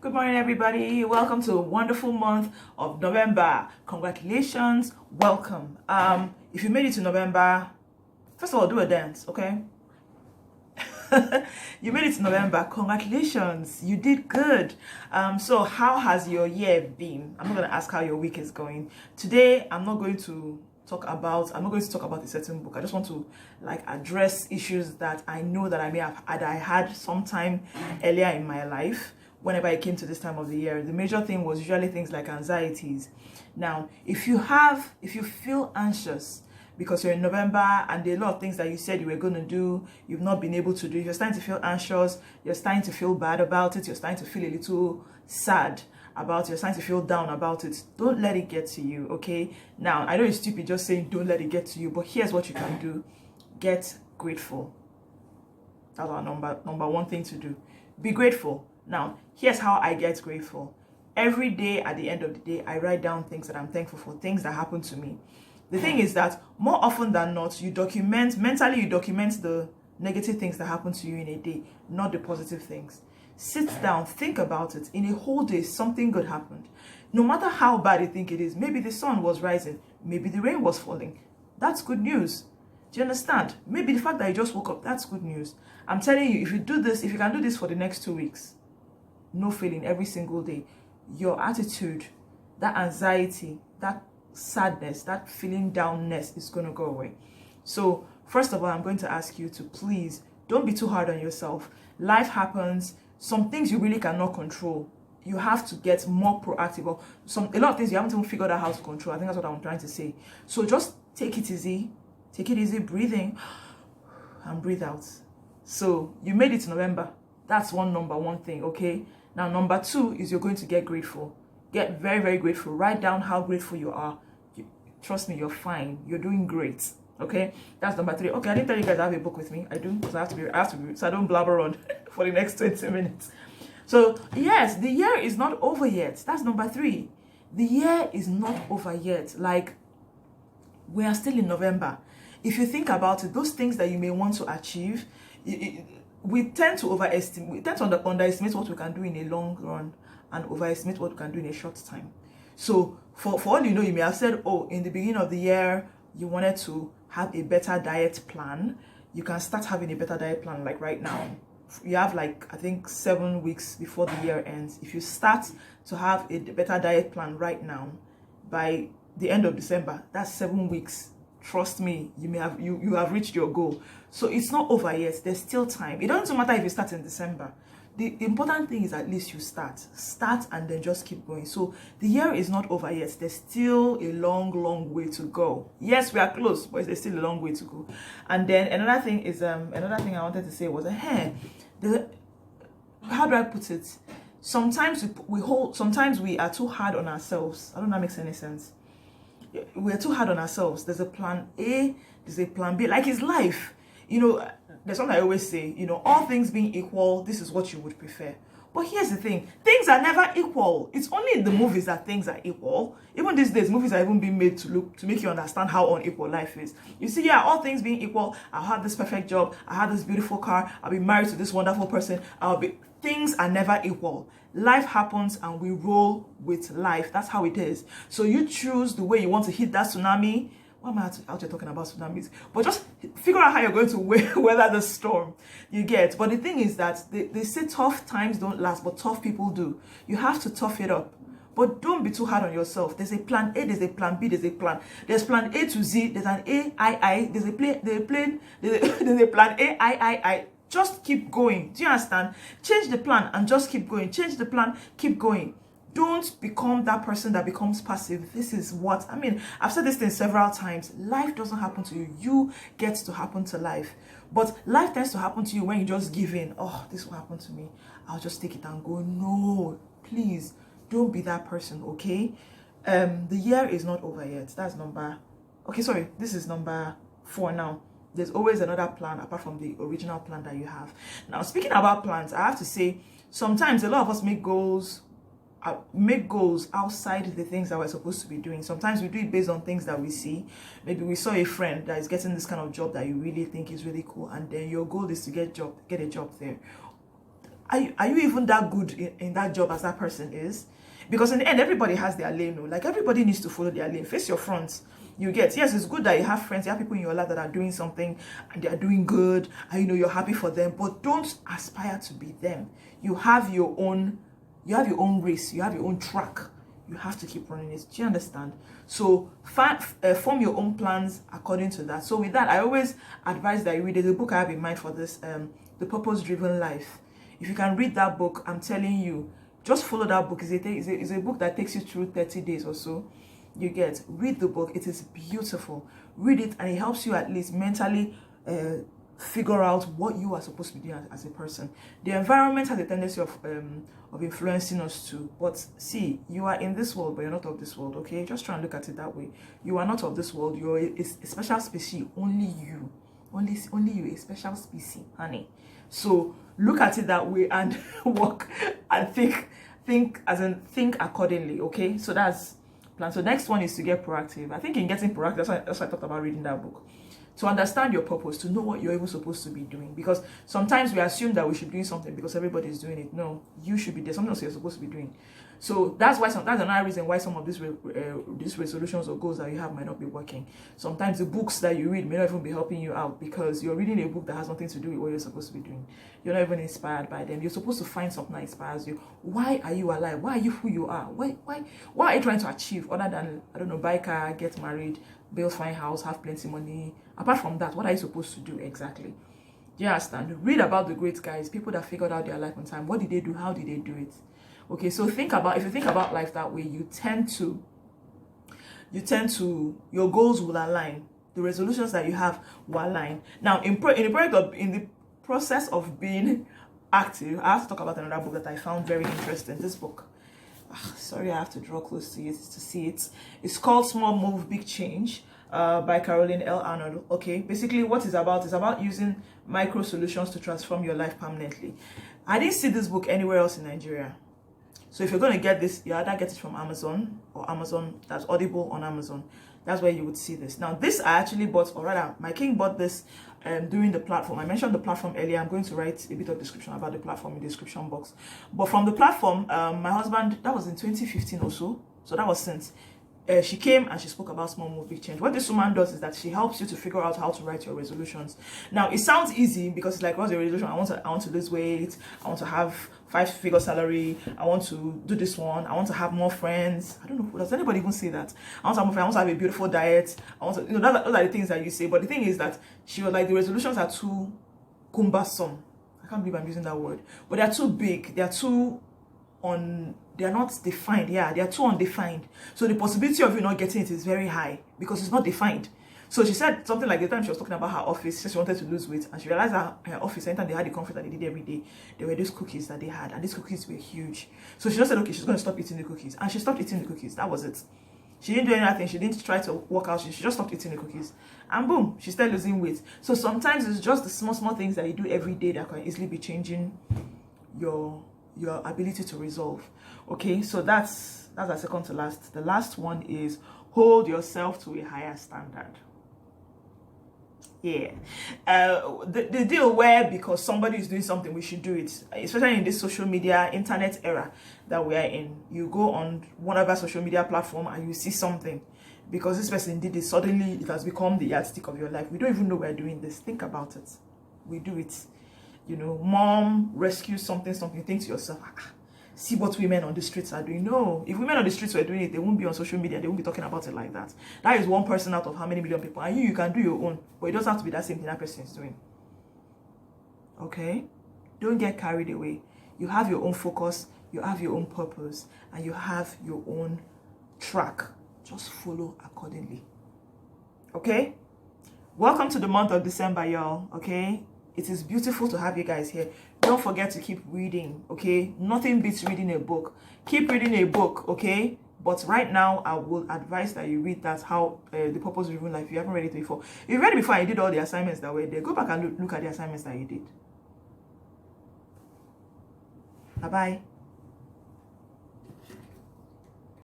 Good morning, everybody. Welcome to a wonderful month of November. Congratulations. Welcome. If you made it to November, first of all, do a dance, okay? You made it to November. Congratulations. You did good. So how has your year been? I'm not going to ask how your week is going. Today, I'm not going to talk about a certain book. I just want to address issues that I know that I had sometime earlier in my life. Whenever I came to this time of the year, the major thing was usually things like anxieties. Now, if you feel anxious because you're in November and there are a lot of things that you said you were going to do, you've not been able to do, if you're starting to feel anxious, you're starting to feel bad about it, you're starting to feel a little sad about it, you're starting to feel down about it, don't let it get to you, okay? Now, I know it's stupid just saying don't let it get to you, but here's what you can do. Get grateful. That's our number one thing to do. Be grateful. Now, here's how I get grateful. Every day at the end of the day, I write down things that I'm thankful for, things that happen to me. The thing is that more often than not, you document the negative things that happen to you in a day, not the positive things. Sit down, think about it. In a whole day, something good happened. No matter how bad you think it is, maybe the sun was rising, maybe the rain was falling. That's good news. Do you understand? Maybe the fact that you just woke up, that's good news. I'm telling you, if you can do this for the next 2 weeks, no failing every single day, your attitude, that anxiety, that sadness, that feeling downness is going to go away. So first of all, I'm going to ask you to please don't be too hard on yourself. Life happens. Some things you really cannot control. You have to get more proactive. Or a lot of things you haven't even figured out how to control. I think that's what I'm trying to say. So just take it easy. Take it easy, breathe in and breathe out. So you made it to November. That's number one thing, okay? Now, number two is you're going to get grateful. Get very, very grateful. Write down how grateful you are. Trust me, you're fine. You're doing great, okay? That's number three. Okay, I didn't tell you guys I have a book with me. I do, because I have to be, so I don't blabber on for the next 20 minutes. So, yes, the year is not over yet. That's number three. The year is not over yet. We are still in November. If you think about it, those things that you may want to achieve, we tend to underestimate what we can do in a long run and overestimate what we can do in a short time. So for all you know, you may have said, oh, in the beginning of the year, you wanted to have a better diet plan. You can start having a better diet plan like right now. You have I think 7 weeks before the year ends. If you start to have a better diet plan right now, by the end of December, that's 7 weeks. Trust me, you have reached your goal. So it's not over yet. There's still time. It doesn't matter if you start in December. The important thing is at least you start and then just keep going. So the year is not over yet. There's still a long way to go. Yes, we are close, but there's still a long way to go. And then another thing I wanted to say was how do I put it? Sometimes we are too hard on ourselves. I don't know if that makes any sense. We're too hard on ourselves. There's a plan A, there's a plan B. Like it's life. There's something I always say, all things being equal, this is what you would prefer. But here's the thing, things are never equal. It's only in the movies that things are equal. Even these days, movies are even being made to make you understand how unequal life is. You see, yeah, all things being equal, I'll have this perfect job, I have this beautiful car, I'll be married to this wonderful person, things are never equal. Life happens and we roll with life. That's how it is. So you choose the way you want to hit that tsunami. Why am I out here talking about tsunamis? But just figure out how you're going to weather the storm, you get. But the thing is that they say tough times don't last, but tough people do. You have to tough it up. But don't be too hard on yourself. There's a plan A, there's a plan B, there's a plan. There's plan A to Z, there's an A, there's a plan A, I. Just keep going. Do you understand? Change the plan and just keep going. Change the plan, keep going. Don't become that person that becomes passive. This is what, I've said this thing several times. Life doesn't happen to you. You get to happen to life. But life tends to happen to you when you just give in. Oh, this will happen to me. I'll just take it and go. No, please, don't be that person, okay? The year is not over yet. This is number 4 now. There's always another plan apart from the original plan that you have. Now, speaking about plans, I have to say, sometimes a lot of us make goals outside the things that we're supposed to be doing. Sometimes we do it based on things that we see. Maybe we saw a friend that is getting this kind of job that you really think is really cool, and then your goal is to get a job there. are you even that good in that job as that person is? Because in the end, everybody has their lane. No? Like, everybody needs to follow their lane. Face your front. You get, yes, it's good that you have friends, you have people in your life that are doing something and they are doing good, and you know you're happy for them, but don't aspire to be them. You have your own race, you have your own track. You have to keep running it. Do you understand? So form your own plans according to that. So with that, I always advise that you read. There's a book I have in mind for this, The Purpose Driven Life. If you can read that book, I'm telling you, just follow that book. It's a book that takes you through 30 days or so. You get, read the book. It is beautiful. Read it, and it helps you at least mentally figure out what you are supposed to be doing as a person. The environment has a tendency of influencing us too. But see, you are in this world, but you're not of this world. Okay, just try and look at it that way. You are not of this world. You're a special species. Only you, only you, a special species, honey. So look at it that way and work and think accordingly. Okay, so that's plan. So next one is to get proactive. I think in getting proactive, that's why I talked about reading that book. To understand your purpose, to know what you're even supposed to be doing. Because sometimes we assume that we should be doing something because everybody's doing it. No, you should be there. Something else you're supposed to be doing. So that's another reason why some of these resolutions or goals that you have might not be working. Sometimes the books that you read may not even be helping you out because you're reading a book that has nothing to do with what you're supposed to be doing. You're not even inspired by them. You're supposed to find something that inspires you. Why are you alive? Why are you who you are? Why are you trying to achieve other than, I don't know, buy a car, get married, build fine house, have plenty money? Apart from that, what are you supposed to do exactly? Do you understand? Read about the great guys, people that figured out their life on time. What did they do? How did they do it? Okay, so if you think about life that way, you tend to your goals will align. The resolutions that you have will align. Now, in the process of being active, I have to talk about another book that I found very interesting. This book. Sorry, I have to draw close to it to see it. It's called Small Move, Big Change. By Caroline L Arnold. Okay, basically what it's about using micro solutions to transform your life permanently. I didn't see this book anywhere else in Nigeria. So if you're going to get this, you either get it from Amazon or Amazon, that's Audible on Amazon. That's where you would see this. Now, this I actually bought, or rather, my king bought this during the platform. I mentioned the platform earlier. I'm going to write a bit of description about the platform in the description box. But from the platform, my husband, that was in 2015 or so. So that was since. She came and she spoke about Small Move, Big Change. What this woman does is that she helps you to figure out how to write your resolutions. Now, it sounds easy because it's like, what's your resolution? I want to lose weight. I want to have 5-figure salary. I want to do this one. I want to have more friends. I don't know. Does anybody even say that? I want to have more friends. I want to have a beautiful diet. I want to, those are the things that you say. But the thing is that she was like, the resolutions are too cumbersome. I can't believe I'm using that word. But they're too big. They're not defined. Yeah, they are too undefined. So the possibility of you not getting it is very high because it's not defined. So she said something like the time she was talking about her office, she wanted to lose weight, and she realized that her office, anytime they had the conference that they did every day, there were these cookies that they had, and these cookies were huge. So she just said, okay, she's going to stop eating the cookies. And she stopped eating the cookies. That was it. She didn't do anything. She didn't try to work out. She just stopped eating the cookies. And boom, she started losing weight. So sometimes it's just the small things that you do every day that can easily be changing your ability to resolve. Okay, so that's our second to last. The last one is hold yourself to a higher standard. Yeah, the deal where because somebody is doing something, we should do it, especially in this social media internet era that we are in. You go on whatever social media platform and you see something because this person did it, suddenly it has become the yardstick of your life. We don't even know we're doing this. Think about it. We do it. You know, mom rescues something, you think to yourself, see what women on the streets are doing. No, if women on the streets were doing it, they won't be on social media, they won't be talking about it like that. That is one person out of how many million people, and you can do your own, but it doesn't have to be that same thing that person is doing. Okay, don't get carried away. You have your own focus, you have your own purpose, and you have your own track. Just follow accordingly. Okay, welcome to the month of December, y'all. Okay, it is beautiful to have you guys here. Don't forget to keep reading, okay? Nothing beats reading a book. Keep reading a book, okay? But right now, I will advise that you read that, how The Purpose Driven Life. If you haven't read it before. If you read it before and you did all the assignments that were there, go back and look at the assignments that you did. Bye-bye.